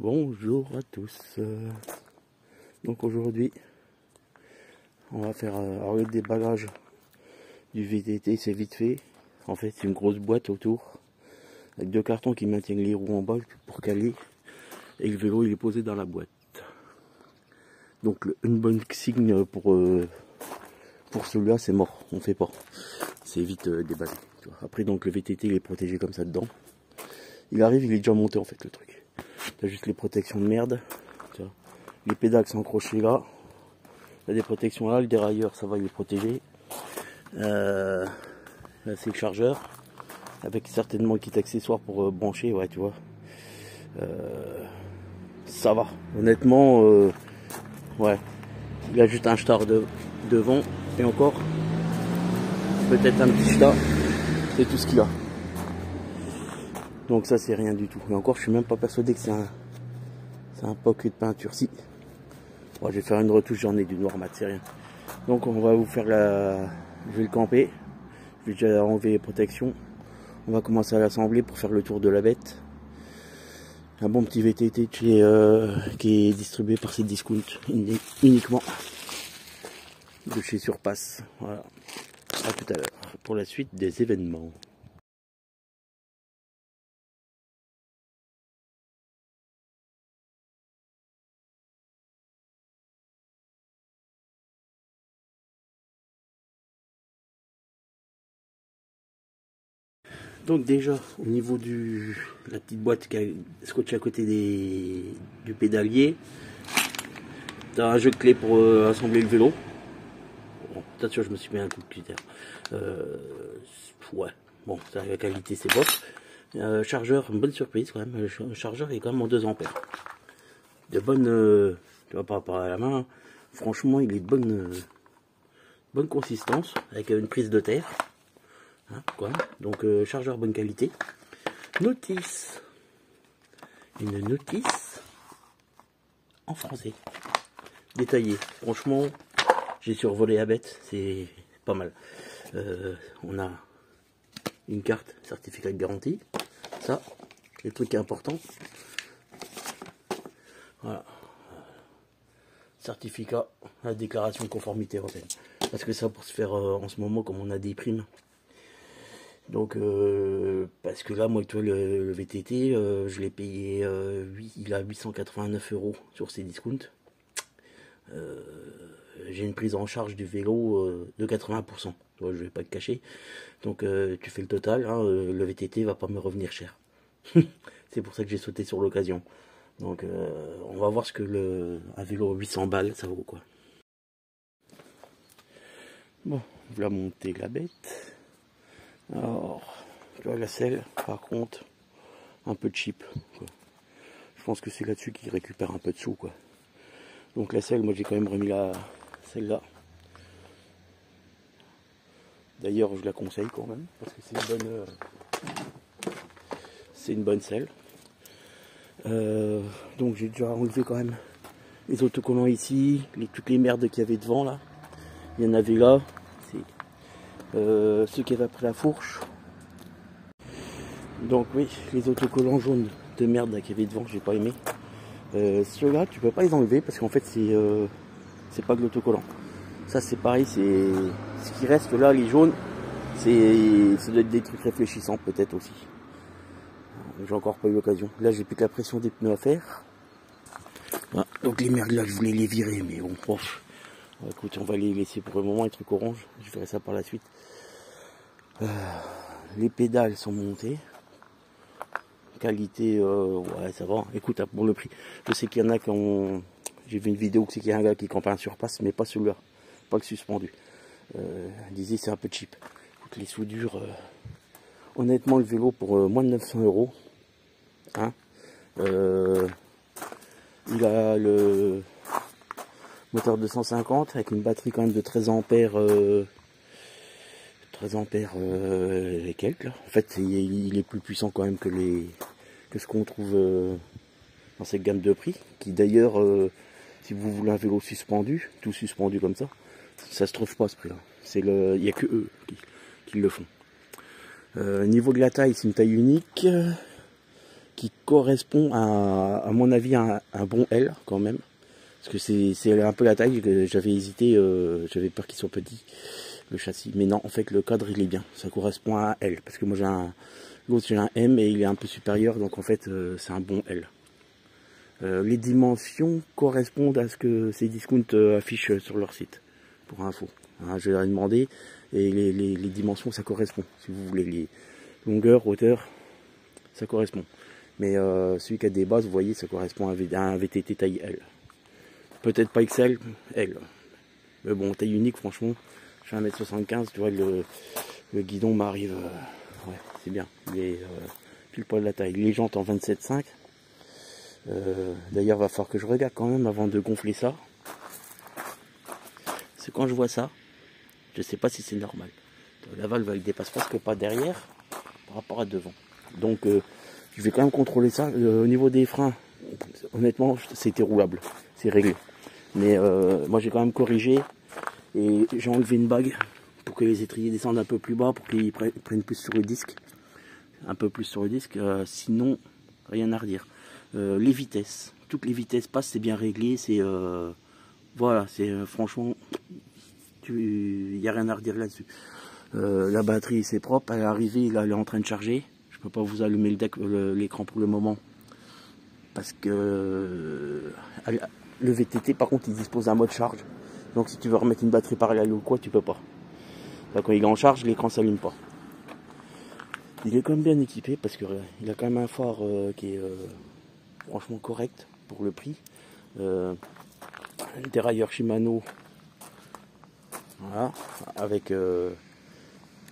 Bonjour à tous. Donc aujourd'hui, on va faire le déballage du VTT, c'est vite fait. En fait, c'est une grosse boîte autour, avec deux cartons qui maintiennent les roues en bas pour caler. Et le vélo, il est posé dans la boîte. Donc une bonne signe pour celui-là, c'est mort, on fait pas. C'est vite déballé. Après, donc le VTT, il est protégé comme ça dedans. Il arrive, il est déjà monté en fait le truc. T'as juste les protections de merde. Les pédales sont accrochées là. T'as des protections là, le dérailleur ça va il est protégé. Là c'est le chargeur. Avec certainement un kit accessoire pour brancher, ouais tu vois. Ça va. Honnêtement, ouais. Il a juste un star devant et encore. Peut-être un petit star. C'est tout ce qu'il a. Donc ça c'est rien du tout. Et encore je suis même pas persuadé que c'est un pocket de peinture. Si. Bon, je vais faire une retouche, j'en ai du noir mat, c'est rien. Donc on va vous faire je vais le camper. Je vais déjà enlever les protections. On va commencer à l'assembler pour faire le tour de la bête. Un bon petit VTT qui est distribué par ces discounts uniquement. De chez Surpass. Voilà. À tout à l'heure pour la suite des événements. Donc déjà au niveau de la petite boîte qui est scotchée à côté du pédalier, tu as un jeu de clé pour assembler le vélo. Bon, attention, je me suis mis un coup de cutter. Ouais, bon, ça, la qualité c'est bof. Chargeur, une bonne surprise quand même. Le chargeur est quand même en 2 ampères. De bonne, tu vois pas à la main. Franchement, il est de bonne consistance avec une prise de terre. Hein, quoi. Donc chargeur bonne qualité. Notice. Une notice en français. Détaillée. Franchement, j'ai survolé la bête. C'est pas mal. On a une carte certificat de garantie. Ça, les trucs importants. Voilà. Certificat, la déclaration de conformité européenne. Parce que ça, pour se faire en ce moment, comme on a des primes. Donc, parce que là, moi, toi, le VTT, je l'ai payé, il a 889 € sur ses discounts. J'ai une prise en charge du vélo de 80%. Je vais pas te cacher. Donc, tu fais le total, hein, le VTT va pas me revenir cher. C'est pour ça que j'ai sauté sur l'occasion. Donc, on va voir ce que un vélo 800 balles, ça vaut quoi. Bon, voilà monter la bête. Alors, tu vois la selle, par contre, un peu cheap, quoi. Je pense que c'est là-dessus qu'il récupère un peu de sous, quoi. Donc la selle, moi j'ai quand même remis celle-là. D'ailleurs, je la conseille quand même, parce que c'est une bonne selle. Donc j'ai déjà enlevé quand même les autocollants ici, toutes les merdes qu'il y avait devant là. Il y en avait là. Ceux qui avaient après la fourche. Donc oui, les autocollants jaunes de merde qu'il y avait devant, j'ai pas aimé. Ceux-là, tu peux pas les enlever parce qu'en fait c'est pas de l'autocollant. Ça c'est pareil, c'est ce qui reste là, les jaunes, ça doit être des trucs réfléchissants peut-être aussi. J'ai encore pas eu l'occasion. Là j'ai plus que la pression des pneus à faire. Voilà. Donc les merdes là, je voulais les virer, mais bon, proche. Écoute, on va les laisser pour le moment, les trucs orange. Je ferai ça par la suite. Les pédales sont montées. Qualité, ouais, ça va. Écoute, pour le prix, je sais qu'il y en a qui ont. J'ai vu une vidéo où c'est qu'il y a un gars qui campe un Surpass, mais pas celui-là, pas le suspendu. Il disait c'est un peu cheap. Écoute, les soudures, honnêtement, le vélo pour moins de 900 €. Hein, il a le moteur 250 avec une batterie quand même de 13 ampères. 13 ampères et quelques. Là. En fait, il est plus puissant quand même que ce qu'on trouve dans cette gamme de prix. Qui d'ailleurs, si vous voulez un vélo suspendu, tout suspendu comme ça se trouve pas à ce prix-là. Il n'y a que eux qui le font. Niveau de la taille, c'est une taille unique. qui correspond à mon avis à un bon L quand même. Parce que c'est un peu la taille, j'avais hésité, j'avais peur qu'il soit petit, le châssis. Mais non, en fait le cadre il est bien, ça correspond à un L. Parce que moi l'autre j'ai un M et il est un peu supérieur, donc en fait c'est un bon L. Les dimensions correspondent à ce que ces discounts affichent sur leur site, pour info. Hein, je leur ai demandé, et les dimensions ça correspond, si vous voulez, les longueurs, hauteur, ça correspond. Mais celui qui a des bases, vous voyez, ça correspond à un VTT taille L. Peut-être pas XL, L. Mais bon, taille unique, franchement, je fais 1m75, tu vois, le guidon m'arrive, ouais, c'est bien, il est pile poil de la taille. Les jantes en 27,5. D'ailleurs, va falloir que je regarde quand même avant de gonfler ça. C'est quand je vois ça, je sais pas si c'est normal. La valve, elle dépasse presque pas derrière par rapport à devant. Donc, je vais quand même contrôler ça. Au niveau des freins, honnêtement, c'était roulable, c'est réglé. Mais moi, j'ai quand même corrigé et j'ai enlevé une bague pour que les étriers descendent un peu plus bas, pour qu'ils prennent plus sur le disque, un peu plus sur le disque. Sinon, rien à redire. Les vitesses, toutes les vitesses passent, c'est bien réglé, c'est voilà, c'est franchement, il n'y a rien à redire là-dessus. La batterie c'est propre, elle est arrivée, là elle est en train de charger. Je peux pas vous allumer l'écran pour le moment parce que le VTT par contre il dispose d'un mode charge. Donc si tu veux remettre une batterie parallèle ou quoi, tu peux pas. Là, quand il est en charge, l'écran s'allume pas. Il est quand même bien équipé parce que il a quand même un phare qui est franchement correct pour le prix. Le dérailleur Shimano, voilà, avec tu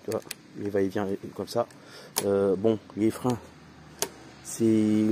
vois, les va-et-vient comme ça. Bon, les freins, c'est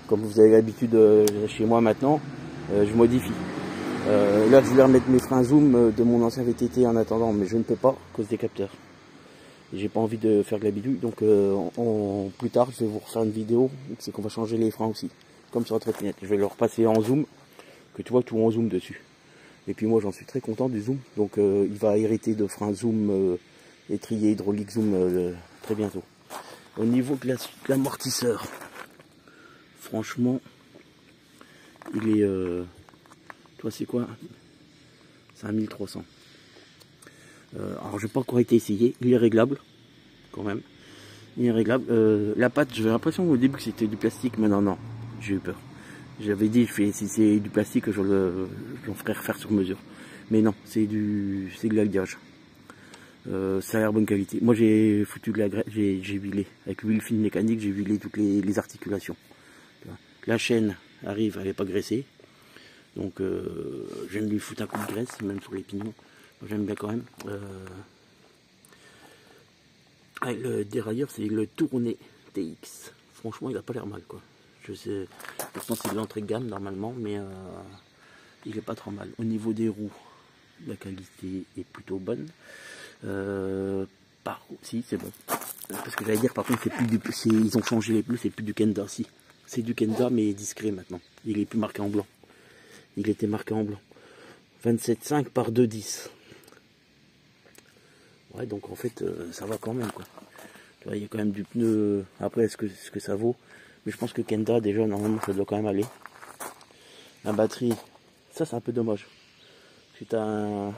comme vous avez l'habitude chez moi maintenant, je modifie. Là, je voulais remettre mes freins zoom de mon ancien VTT en attendant, mais je ne peux pas à cause des capteurs. J'ai pas envie de faire de la bidouille, donc plus tard je vais vous refaire une vidéo, c'est qu'on va changer les freins aussi, comme sur la trottinette. Je vais leur passer en zoom, que tu vois tout en zoom dessus. Et puis moi j'en suis très content du zoom, donc il va hériter de freins zoom, étrier hydraulique zoom très bientôt. Au niveau de l'amortisseur, franchement, il est, toi c'est quoi? C'est un 1300. Alors j'ai pas encore été essayé, il est réglable quand même, il est réglable. La pâte, j'avais l'impression au début que c'était du plastique, mais non, j'ai eu peur. J'avais dit, si c'est du plastique, je le ferai refaire sur mesure. Mais non, c'est de l'alliage. Ça a l'air bonne qualité. Moi j'ai foutu de la graisse, j'ai huilé. Avec l'huile fine mécanique, j'ai huilé toutes les articulations. La chaîne arrive, elle n'est pas graissée. Donc j'aime lui foutre un coup de graisse, même sur les pignons. J'aime bien quand même. Le dérailleur, c'est le Tourné TX. Franchement, il a pas l'air mal, quoi. Je sais, pourtant c'est de l'entrée de gamme normalement, mais il est pas trop mal. Au niveau des roues, la qualité est plutôt bonne. Si, c'est bon. Parce que j'allais dire, par contre, ils ont changé les pneus, c'est plus du Kenda. Si, c'est du Kenda, mais discret maintenant. Il est plus marqué en blanc. Il était marqué en blanc. 27,5 par 2,10. Ouais, donc en fait, ça va quand même, quoi. Tu vois, il y a quand même du pneu. Après, ce que ça vaut? Mais je pense que Kenda, déjà, normalement, ça doit quand même aller. La batterie, ça, c'est un peu dommage. C'est un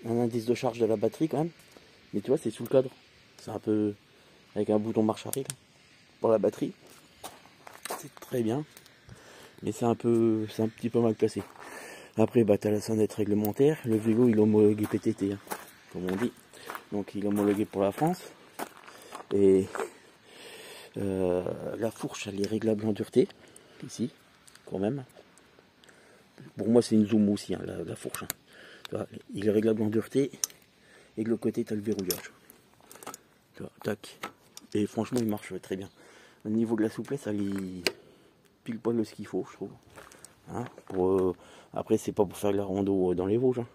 indice de charge de la batterie, quand même. Mais tu vois, c'est sous le cadre. C'est un peu avec un bouton marche arrière pour la batterie. C'est très bien. Mais c'est un petit peu mal placé. Après, bah, tu as la sonnette réglementaire. Le vélo, il est homologué PTT, hein, comme on dit. Donc, il est homologué pour la France. Et la fourche, elle est réglable en dureté. Ici, quand même. Pour moi, c'est une zoom aussi, hein, la fourche. Hein. Tu vois, il est réglable en dureté. Et de l'autre côté, tu as le verrouillage. Tu vois, tac. Et franchement, il marche très bien. Au niveau de la souplesse, elle est pile poil de ce qu'il faut, je trouve. Hein, après, c'est pas pour faire de la rando dans les Vosges. Hein.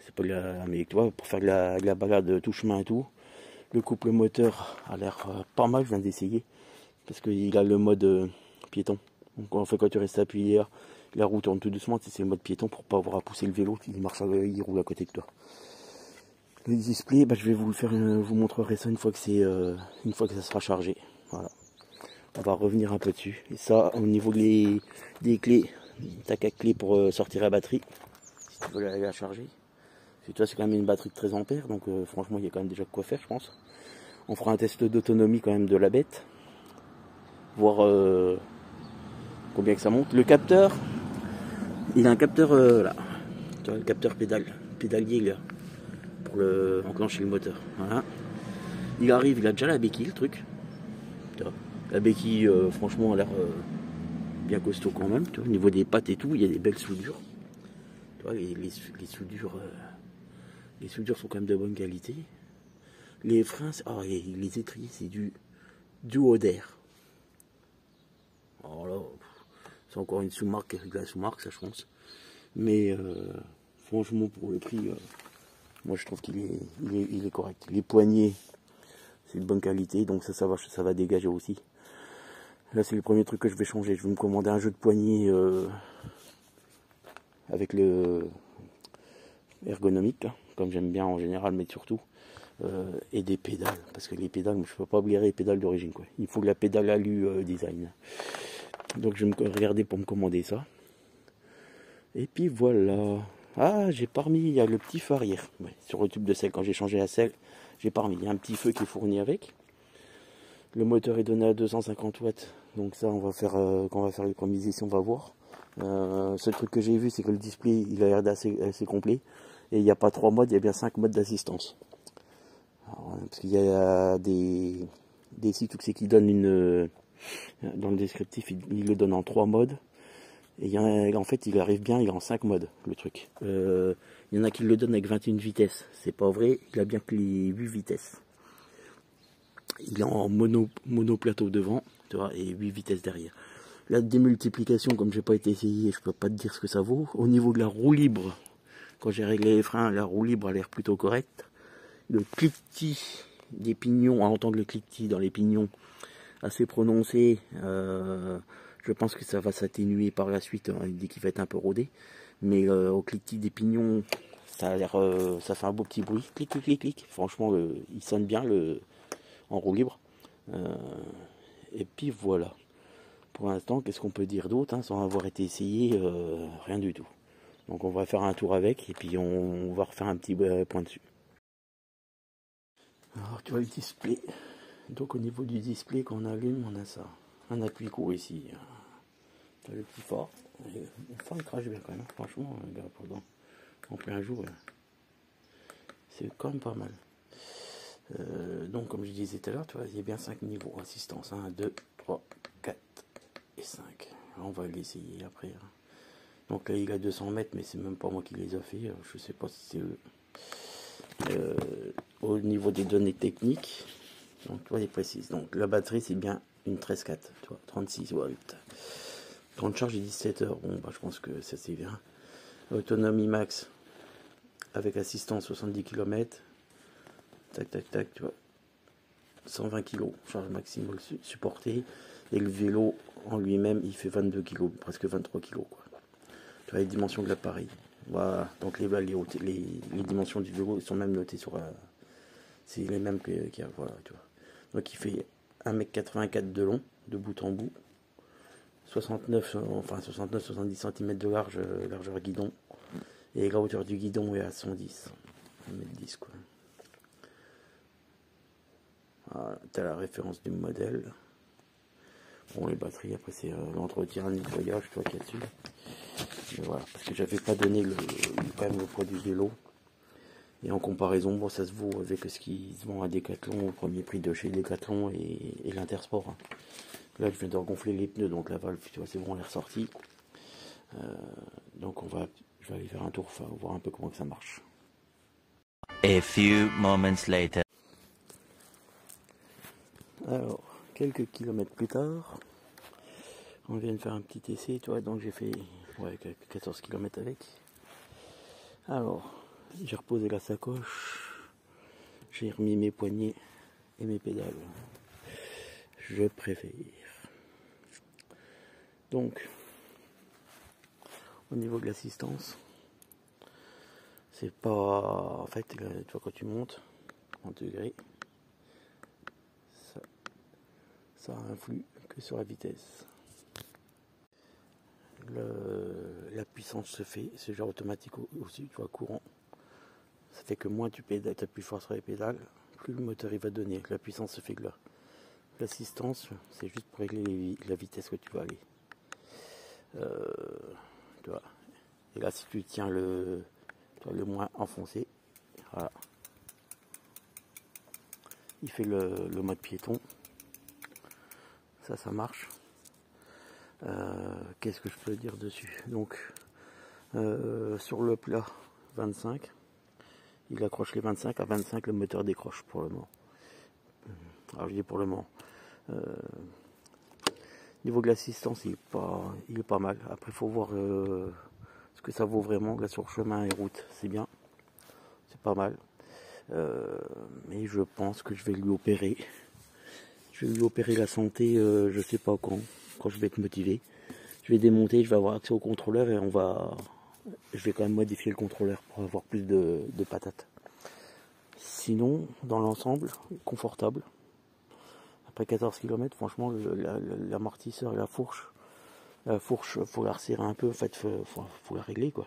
C'est pas mais tu vois, pour faire de la balade tout chemin et tout. Le couple moteur a l'air pas mal, je viens d'essayer. Parce qu'il a le mode piéton. Donc en fait, quand tu restes appuyé, la roue tourne tout doucement, c'est le mode piéton pour pas avoir à pousser le vélo, il roule à côté de toi. Le display, bah, je vais vous montrerai ça une fois que ça sera chargé. Voilà. On va revenir un peu dessus. Et ça, au niveau des clés, t'as 4 clés pour sortir la batterie, si tu veux la charger. Parce que toi, c'est quand même une batterie de 13 ampères, donc franchement, il y a quand même déjà de quoi faire, je pense. On fera un test d'autonomie quand même de la bête, voir combien que ça monte. Le capteur, il a un capteur là, tu vois, le capteur pédalier là, pour enclencher le moteur. Voilà. Il arrive, il a déjà la béquille, le truc. Tu vois. La béquille, franchement, a l'air bien costaud quand même. Tu vois, au niveau des pattes et tout, il y a des belles soudures. Tu vois, les soudures sont quand même de bonne qualité. Les freins, les étriers, c'est du Duoder. Alors là, c'est encore une sous-marque avec la sous-marque, ça je pense. Mais franchement, pour le prix, moi je trouve qu'il est correct. Les poignées, c'est de bonne qualité, donc ça va dégager aussi. Là, c'est le premier truc que je vais changer. Je vais me commander un jeu de poignée avec le ergonomique, là, comme j'aime bien en général, mais surtout. Et des pédales, parce que les pédales, je ne peux pas oublier les pédales d'origine, quoi. Il faut que la pédale Alu design. Donc je vais me regarder pour me commander ça. Et puis voilà. Ah, j'ai pas remis, il y a le petit phare hier. Ouais, sur le tube de sel, quand j'ai changé la selle, j'ai pas remis. Il y a un petit feu qui est fourni avec. Le moteur est donné à 250 watts. Donc ça, on va faire, quand on va faire les premiers essais, on va voir. Seul truc que j'ai vu, c'est que le display, il a l'air assez complet. Et il n'y a pas 3 modes, il y a bien 5 modes d'assistance. Parce qu'il y a des sites où c'est qui donnent dans le descriptif, il le donne en 3 modes. Et en fait, il arrive bien, il est en 5 modes, le truc. Il y en a qui le donnent avec 21 vitesses. C'est pas vrai, il a bien que les 8 vitesses. Il est en mono plateau devant, tu vois, et 8 vitesses derrière. La démultiplication, comme j'ai pas été essayé, je peux pas te dire ce que ça vaut. Au niveau de la roue libre, quand j'ai réglé les freins, la roue libre a l'air plutôt correcte. Le cliquetis des pignons, à entendre le cliquetis dans les pignons assez prononcé, je pense que ça va s'atténuer par la suite dès qu'il va être un peu rodé. Mais au cliquetis des pignons, ça a l'air, ça fait un beau petit bruit, clic clic clic clic. Franchement, il sonne bien en roue libre. Et puis voilà. Pour l'instant, qu'est-ce qu'on peut dire d'autre, hein, sans avoir été essayé, rien du tout. Donc on va faire un tour avec et puis on va refaire un petit point dessus. Alors tu vois le display. Donc au niveau du display, quand on allume, on a ça. Un appui court ici. Tu as le petit phare. Le phare il crache bien quand même. Franchement, en plein jour, c'est quand même pas mal. Donc comme je disais tout à l'heure, tu vois, il y a bien 5 niveaux assistance. 1, 2, 3, 4 et 5. On va l'essayer après. Hein. Donc là il a 200 mètres, mais c'est même pas moi qui les a fait. Je sais pas si c'est eux. Au niveau des données techniques, donc tu vois, il précise. Donc la batterie c'est bien une 13.4, tu vois, 36 volts. Temps de charge est 17 heures. Bon bah je pense que ça c'est bien. Autonomie max avec assistance 70 km. Tac tac tac, tu vois. 120 kg, charge maximale supportée. Et le vélo en lui-même il fait 22 kg, presque 23 kg quoi. Tu vois les dimensions de l'appareil. Voilà, donc les dimensions du vélo sont même notées sur c'est les mêmes qu'il y a, voilà, tu vois. Donc il fait 1,84 m de long, de bout en bout, 69-70 cm de large, largeur guidon, et la hauteur du guidon est à 110, 1,10 m quoi. Voilà, tu as la référence du modèle. Bon, les batteries, après c'est l'entretien, le nettoyage, tu vois qu'il y a dessus. Mais voilà, parce que j'avais pas donné quand même le poids du vélo. Et en comparaison, bon, ça se vaut avec ce qui se vend à Decathlon, au premier prix de chez Decathlon et l'Intersport. Hein. Là, je viens de regonfler les pneus, donc la valve, tu vois, c'est bon, elle est ressortie. Donc je vais aller faire un tour, voir un peu comment que ça marche. A few moments later. Alors, quelques kilomètres plus tard, on vient de faire un petit essai, tu vois, donc j'ai fait 14 km avec. Alors, j'ai reposé la sacoche, j'ai remis mes poignets et mes pédales. Je préfère. Donc, au niveau de l'assistance, c'est pas... En fait, tu vois, quand tu montes en degrés, ça influe que sur la vitesse. La puissance se fait, c'est genre automatique aussi, tu vois, courant. Ça fait que moins tu pédales, tu appuies fort sur les pédales, plus le moteur il va donner. La puissance se fait que là. L'assistance, c'est juste pour régler la vitesse que tu vas aller. Tu vois. Et là, si tu tiens le moins enfoncé, voilà. Il fait le mode piéton. Ça marche. Qu'est-ce que je peux dire dessus? Donc, sur le plat 25, il accroche les 25. À 25, le moteur décroche pour le moment. Alors, je dis pour le moment. Niveau de l'assistance, il est pas mal. Après, il faut voir ce que ça vaut vraiment. Là, sur chemin et route, c'est bien. C'est pas mal. Mais je pense que je vais lui opérer. Je vais lui opérer la santé, je sais pas quand je vais être motivé. Je vais démonter, je vais avoir accès au contrôleur et je vais quand même modifier le contrôleur pour avoir plus de patates. Sinon, dans l'ensemble, confortable. Après 14 km, franchement, l'amortisseur et la fourche, faut la resserrer un peu, en fait, faut la régler, quoi.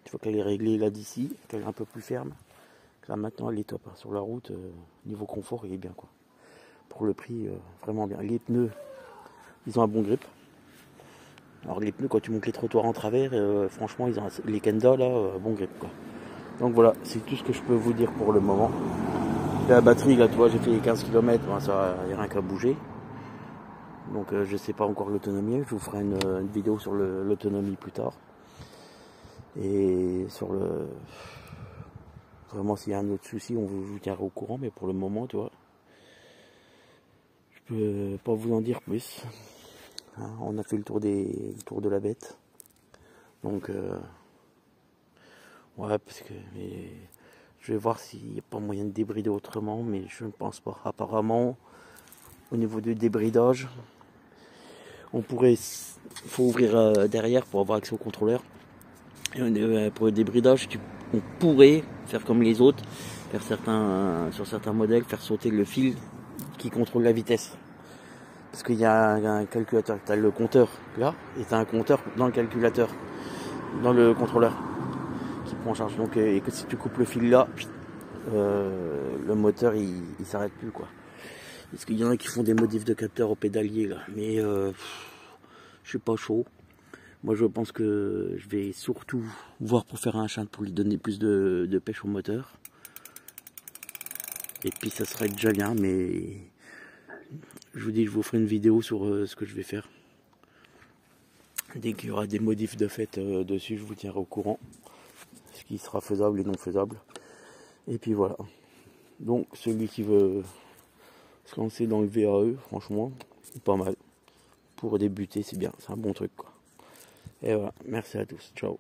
Il faut qu'elle est réglée là d'ici, qu'elle est un peu plus ferme. Là maintenant, elle est top, hein. Sur la route, niveau confort, il est bien, quoi. Pour le prix, vraiment bien. Les pneus, ils ont un bon grip. Alors les pneus, quand tu montes les trottoirs en travers, franchement, ils ont les Kenda là, bon grip, quoi. Donc voilà, c'est tout ce que je peux vous dire pour le moment. La batterie, là, tu vois, j'ai fait les 15 km, ben, ça n'y a rien qu'à bouger. Donc je sais pas encore l'autonomie, je vous ferai une vidéo sur l'autonomie plus tard. Et sur vraiment, s'il y a un autre souci, on vous tiendra au courant, mais pour le moment, tu vois, je peux pas vous en dire plus. Hein, on a fait le tour de la bête. Donc, ouais, parce que je vais voir s'il n'y a pas moyen de débrider autrement, mais je ne pense pas. Apparemment, au niveau du débridage, faut ouvrir derrière pour avoir accès au contrôleur. Et pour le débridage, on pourrait faire comme les autres, sur certains modèles, faire sauter le fil qui contrôle la vitesse. Parce qu'il y a un calculateur, tu as le compteur là, et tu as un compteur dans le calculateur, dans le contrôleur, qui prend en charge. Donc, et que si tu coupes le fil là, le moteur il s'arrête plus, quoi. Parce qu'il y en a qui font des modifs de capteurs au pédalier là, mais je suis pas chaud. Moi je pense que je vais surtout voir pour faire un shunt pour lui donner plus de pêche au moteur. Et puis ça serait déjà bien, mais je vous dis, je vous ferai une vidéo sur ce que je vais faire. Dès qu'il y aura des modifs de fait dessus, je vous tiendrai au courant. Ce qui sera faisable et non faisable. Et puis voilà. Donc celui qui veut se lancer dans le VAE, franchement, pas mal. Pour débuter, c'est bien, c'est un bon truc, quoi. Et voilà, merci à tous, ciao.